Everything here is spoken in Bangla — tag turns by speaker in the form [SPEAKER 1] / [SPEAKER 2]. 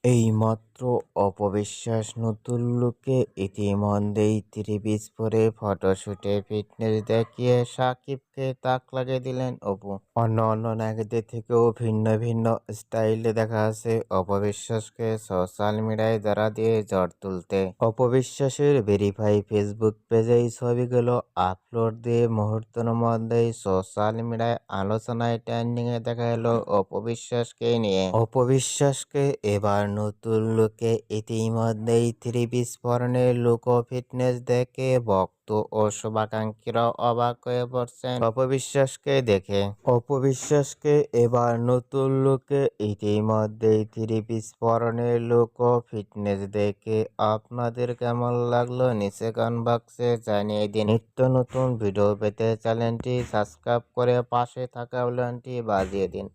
[SPEAKER 1] এইমাত্র অপবিশ্বাস নতুন লুকে ইতিমধ্যেই ত্রিপিস পরে ফটোশুটে ফিটনেস দেখিয়ে সাকিবকে তাক লাগিয়ে দিলেন অপু। অন্য নায়কদের থেকেও ভিন্ন ভিন্ন স্টাইলে দেখা আছে অপবিশ্বাসকে সোশ্যাল মিডিয়ায় দ্বারা দিয়ে ঝড় তুলতে। অপবিশ্বাসের ভেরিফাই ফেসবুক পেজে এই ছবিগুলো আপলোড দিয়ে মুহূর্তের মধ্যেই সোশ্যাল মিডিয়ায় আলোচনায় ট্রেন্ডিংয়ে দেখা এলো অপবিশ্বাসকে নিয়ে। অপবিশ্বাসকে এবার নতুন লুকে ইতিমধ্যেই থ্রি পিস পরনের লুক ও ফিটনেস দেখে ভক্ত ও শুভাকাঙ্ক্ষীরাও অবাক হয়ে পড়ছেন অপবিশ্বাসকে দেখে। অপবিশ্বাসকে এবার নতুন লুকে ইতিমধ্যেই থ্রি পিস পরনের লুক ও ফিটনেস দেখে আপনাদের কেমন লাগলো নিচে কমেন্ট বক্সে জানিয়ে দিন। নিত্য নতুন ভিডিও পেতে চ্যানেলটি সাবস্ক্রাইব করে পাশে থাকা বেলটি বাজিয়ে দিন।